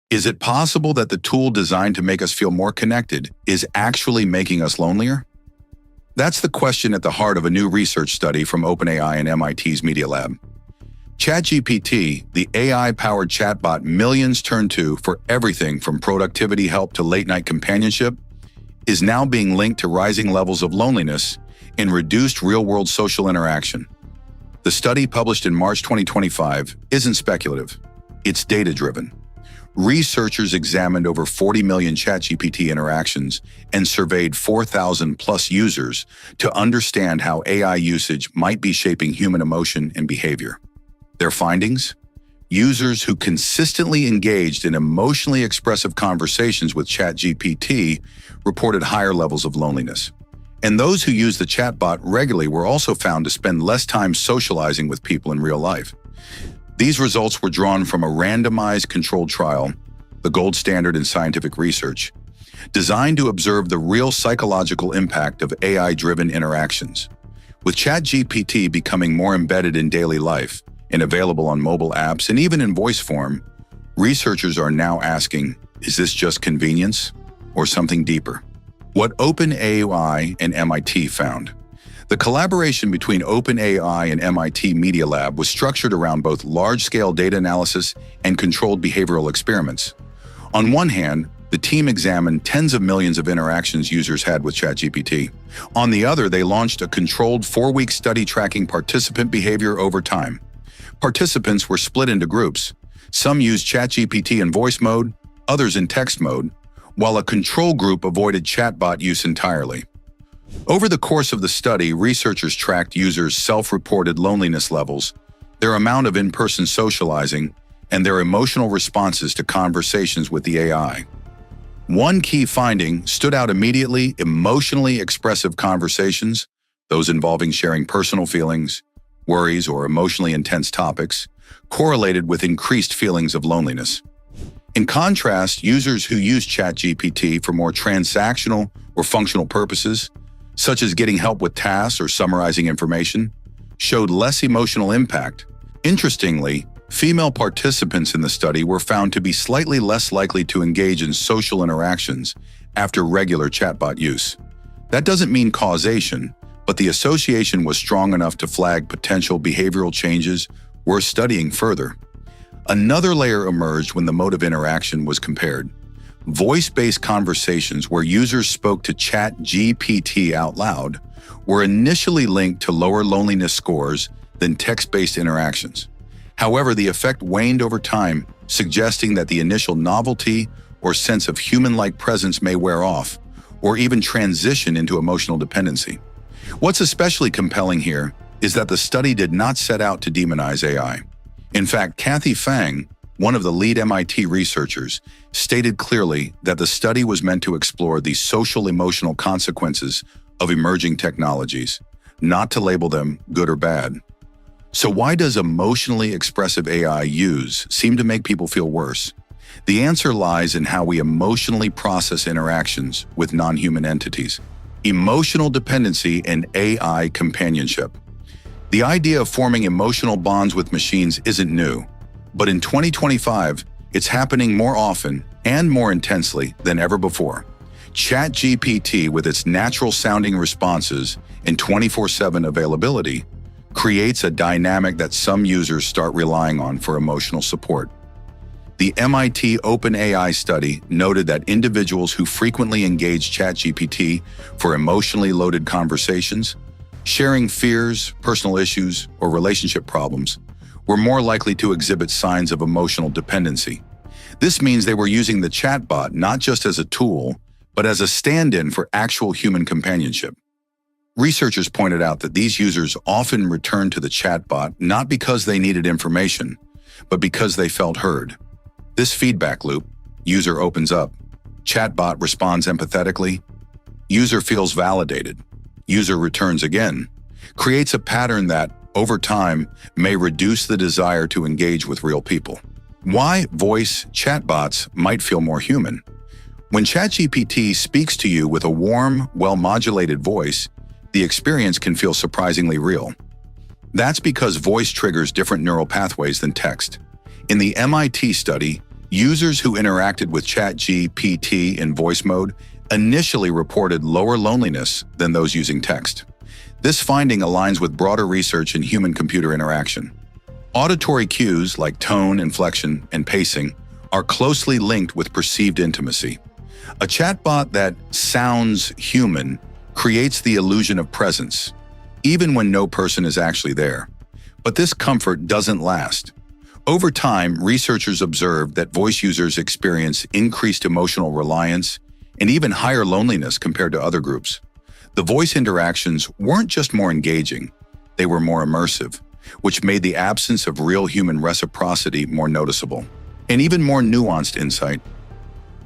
Is it possible that the tool designed to make us feel more connected is actually making us lonelier? That's the question at the heart of a new research study from OpenAI and MIT's Media Lab. ChatGPT, the AI-powered chatbot millions turn to for everything from productivity help to late-night companionship, is now being linked to rising levels of loneliness and reduced real-world social interaction. The study, published in March 2025, isn't speculative. It's data-driven. Researchers examined over 40 million ChatGPT interactions and surveyed 4,000+ users to understand how AI usage might be shaping human emotion and behavior. Their findings? Users who consistently engaged in emotionally expressive conversations with ChatGPT reported higher levels of loneliness. And those who used the chatbot regularly were also found to spend less time socializing with people in real life. These results were drawn from a randomized controlled trial, the gold standard in scientific research, designed to observe the real psychological impact of AI-driven interactions. With ChatGPT becoming more embedded in daily life and available on mobile apps and even in voice form, researchers are now asking, is this just convenience or something deeper? What OpenAI and MIT found. The collaboration between OpenAI and MIT Media Lab was structured around both large-scale data analysis and controlled behavioral experiments. On one hand, the team examined tens of millions of interactions users had with ChatGPT. On the other, they launched a controlled 4-week study tracking participant behavior over time. Participants were split into groups. Some used ChatGPT in voice mode, others in text mode, while a control group avoided chatbot use entirely. Over the course of the study, researchers tracked users' self-reported loneliness levels, their amount of in-person socializing, and their emotional responses to conversations with the AI. One key finding stood out immediately: emotionally expressive conversations, those involving sharing personal feelings, worries, or emotionally intense topics, correlated with increased feelings of loneliness. In contrast, users who used ChatGPT for more transactional or functional purposes, such as getting help with tasks or summarizing information, showed less emotional impact. Interestingly, female participants in the study were found to be slightly less likely to engage in social interactions after regular chatbot use. That doesn't mean causation, but the association was strong enough to flag potential behavioral changes worth studying further. Another layer emerged when the mode of interaction was compared. Voice-based conversations where users spoke to ChatGPT out loud were initially linked to lower loneliness scores than text-based interactions. However, the effect waned over time, suggesting that the initial novelty or sense of human-like presence may wear off, or even transition into emotional dependency. What's especially compelling here is that the study did not set out to demonize AI. In fact, Kathy Fang, one of the lead MIT researchers, stated clearly that the study was meant to explore the social-emotional consequences of emerging technologies, not to label them good or bad. So why does emotionally expressive AI use seem to make people feel worse? The answer lies in how we emotionally process interactions with non-human entities. Emotional dependency and AI companionship. The idea of forming emotional bonds with machines isn't new, but in 2025, it's happening more often and more intensely than ever before. ChatGPT, with its natural-sounding responses and 24/7 availability, creates a dynamic that some users start relying on for emotional support. The MIT OpenAI study noted that individuals who frequently engage ChatGPT for emotionally loaded conversations, sharing fears, personal issues, or relationship problems, were more likely to exhibit signs of emotional dependency. This means they were using the chatbot not just as a tool, but as a stand-in for actual human companionship. Researchers pointed out that these users often returned to the chatbot not because they needed information, but because they felt heard. This feedback loop: user opens up, chatbot responds empathetically, user feels validated, user returns again, creates a pattern that, over time, may reduce the desire to engage with real people. Why voice chatbots might feel more human? When ChatGPT speaks to you with a warm, well-modulated voice, the experience can feel surprisingly real. That's because voice triggers different neural pathways than text. In the MIT study, Users who interacted with ChatGPT in voice mode initially reported lower loneliness than those using text. This finding aligns with broader research in human-computer interaction. Auditory cues like tone, inflection, and pacing are closely linked with perceived intimacy. A chatbot that sounds human creates the illusion of presence, even when no person is actually there. But this comfort doesn't last. Over time, researchers observed that voice users experience increased emotional reliance and even higher loneliness compared to other groups. The voice interactions weren't just more engaging, they were more immersive, which made the absence of real human reciprocity more noticeable. And even more nuanced insight,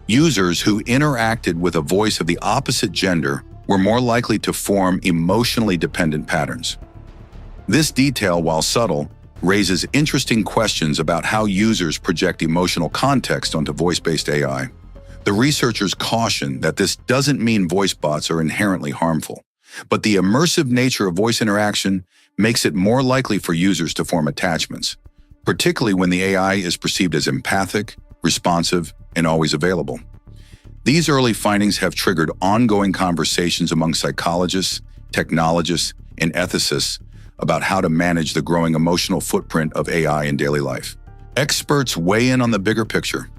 users who interacted with a voice of the opposite gender were more likely to form emotionally dependent patterns. This detail, while subtle, raises interesting questions about how users project emotional context onto voice-based AI. The researchers caution that this doesn't mean voice bots are inherently harmful, but the immersive nature of voice interaction makes it more likely for users to form attachments, particularly when the AI is perceived as empathic, responsive, and always available. These early findings have triggered ongoing conversations among psychologists, technologists, and ethicists about how to manage the growing emotional footprint of AI in daily life. Experts weigh in on the bigger picture.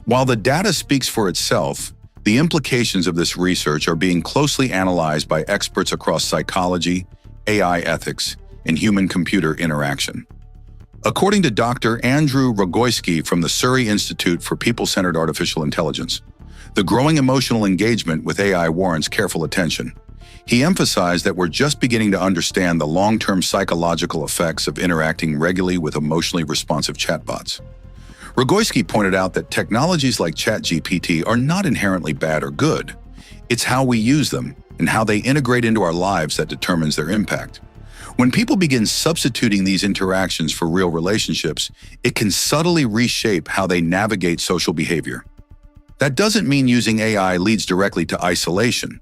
While the data speaks for itself, the implications of this research are being closely analyzed by experts across psychology, AI ethics, and human-computer interaction. According to Dr. Andrew Rogoyski from the Surrey Institute for People-Centered Artificial Intelligence, the growing emotional engagement with AI warrants careful attention. He emphasized that we're just beginning to understand the long-term psychological effects of interacting regularly with emotionally responsive chatbots. Rogoyski pointed out that technologies like ChatGPT are not inherently bad or good. It's how we use them and how they integrate into our lives that determines their impact. When people begin substituting these interactions for real relationships, it can subtly reshape how they navigate social behavior. That doesn't mean using AI leads directly to isolation,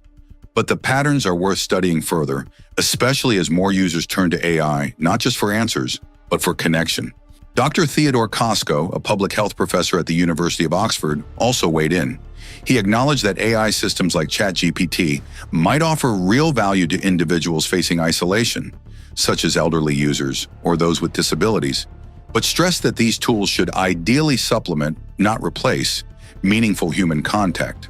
but the patterns are worth studying further, especially as more users turn to AI, not just for answers, but for connection. Dr. Theodore Kosko, a public health professor at the University of Oxford, also weighed in. He acknowledged that AI systems like ChatGPT might offer real value to individuals facing isolation, such as elderly users or those with disabilities, but stressed that these tools should ideally supplement, not replace, meaningful human contact.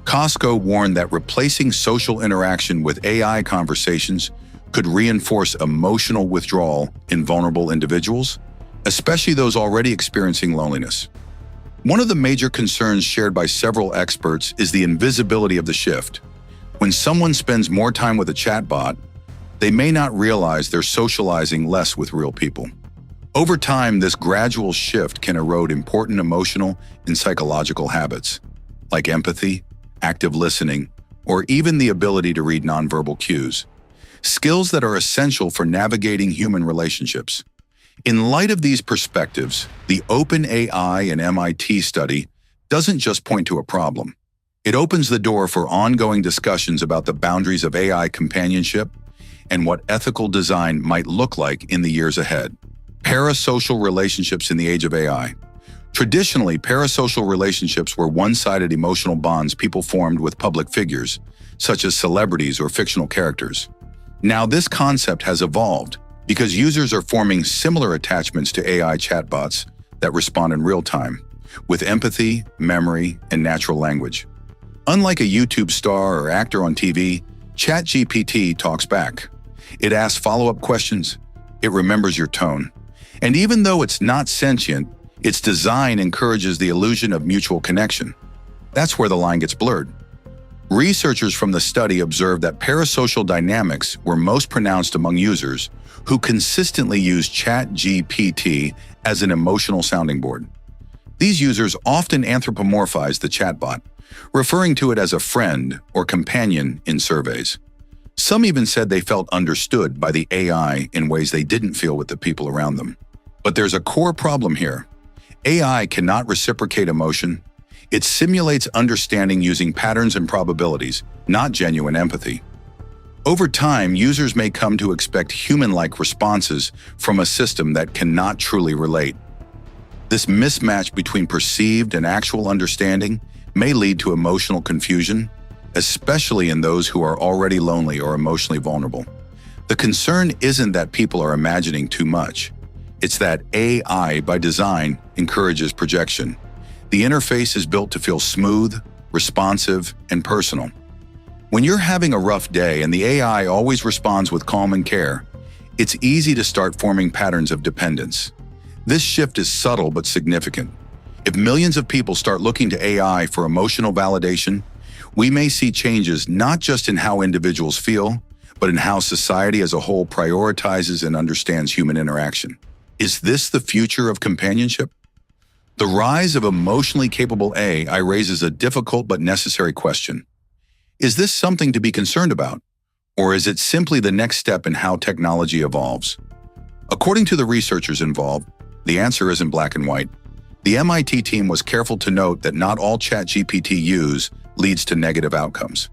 Kosko warned that replacing social interaction with AI conversations could reinforce emotional withdrawal in vulnerable individuals, especially those already experiencing loneliness. One of the major concerns shared by several experts is the invisibility of the shift. When someone spends more time with a chatbot, they may not realize they're socializing less with real people. Over time, this gradual shift can erode important emotional and psychological habits, like empathy, active listening, or even the ability to read nonverbal cues, skills that are essential for navigating human relationships. In light of these perspectives, the OpenAI and MIT study doesn't just point to a problem. It opens the door for ongoing discussions about the boundaries of AI companionship and what ethical design might look like in the years ahead. Parasocial relationships in the age of AI. Traditionally, parasocial relationships were one-sided emotional bonds people formed with public figures, such as celebrities or fictional characters. Now, this concept has evolved because users are forming similar attachments to AI chatbots that respond in real time, with empathy, memory, and natural language. Unlike a YouTube star or actor on TV, ChatGPT talks back. It asks follow-up questions. It remembers your tone. And even though it's not sentient, its design encourages the illusion of mutual connection. That's where the line gets blurred. Researchers from the study observed that parasocial dynamics were most pronounced among users who consistently use ChatGPT as an emotional sounding board. These users often anthropomorphize the chatbot, referring to it as a friend or companion in surveys. Some even said they felt understood by the AI in ways they didn't feel with the people around them. But there's a core problem here. AI cannot reciprocate emotion. It simulates understanding using patterns and probabilities, not genuine empathy. Over time, users may come to expect human-like responses from a system that cannot truly relate. This mismatch between perceived and actual understanding may lead to emotional confusion, especially in those who are already lonely or emotionally vulnerable. The concern isn't that people are imagining too much. It's that AI, by design, encourages projection. The interface is built to feel smooth, responsive, and personal. When you're having a rough day and the AI always responds with calm and care, it's easy to start forming patterns of dependence. This shift is subtle but significant. If millions of people start looking to AI for emotional validation, we may see changes not just in how individuals feel, but in how society as a whole prioritizes and understands human interaction. Is this the future of companionship? The rise of emotionally capable AI raises a difficult but necessary question. Is this something to be concerned about? Or is it simply the next step in how technology evolves? According to the researchers involved, the answer isn't black and white. The MIT team was careful to note that not all ChatGPT use leads to negative outcomes.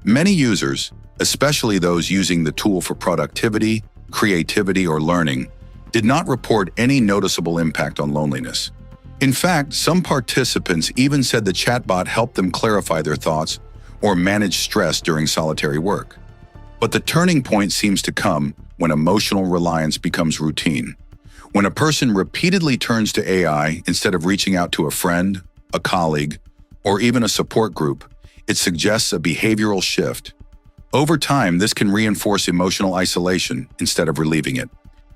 Many users, especially those using the tool for productivity, creativity, or learning, did not report any noticeable impact on loneliness. In fact, some participants even said the chatbot helped them clarify their thoughts or manage stress during solitary work. But the turning point seems to come when emotional reliance becomes routine. When a person repeatedly turns to AI instead of reaching out to a friend, a colleague, or even a support group, it suggests a behavioral shift. Over time, this can reinforce emotional isolation instead of relieving it.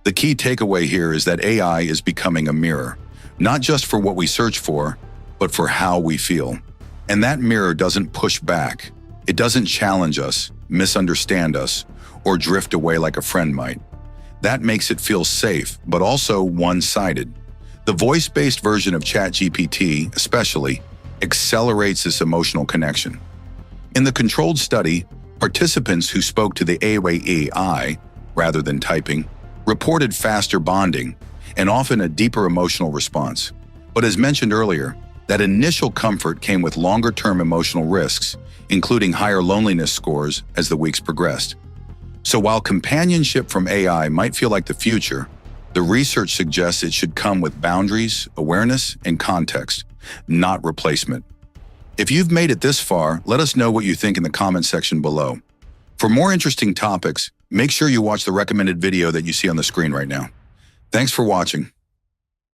The key takeaway here is that AI is becoming a mirror, not just for what we search for, but for how we feel. And that mirror doesn't push back. It doesn't challenge us, misunderstand us, or drift away like a friend might. That makes it feel safe, but also one-sided. The voice-based version of ChatGPT, especially, accelerates this emotional connection. In the controlled study, participants who spoke to the AI, rather than typing, reported faster bonding and often a deeper emotional response. But as mentioned earlier, that initial comfort came with longer-term emotional risks, including higher loneliness scores as the weeks progressed. So while companionship from AI might feel like the future, the research suggests it should come with boundaries, awareness, and context, not replacement. If you've made it this far, let us know what you think in the comment section below. For more interesting topics, make sure you watch the recommended video that you see on the screen right now. Thanks for watching.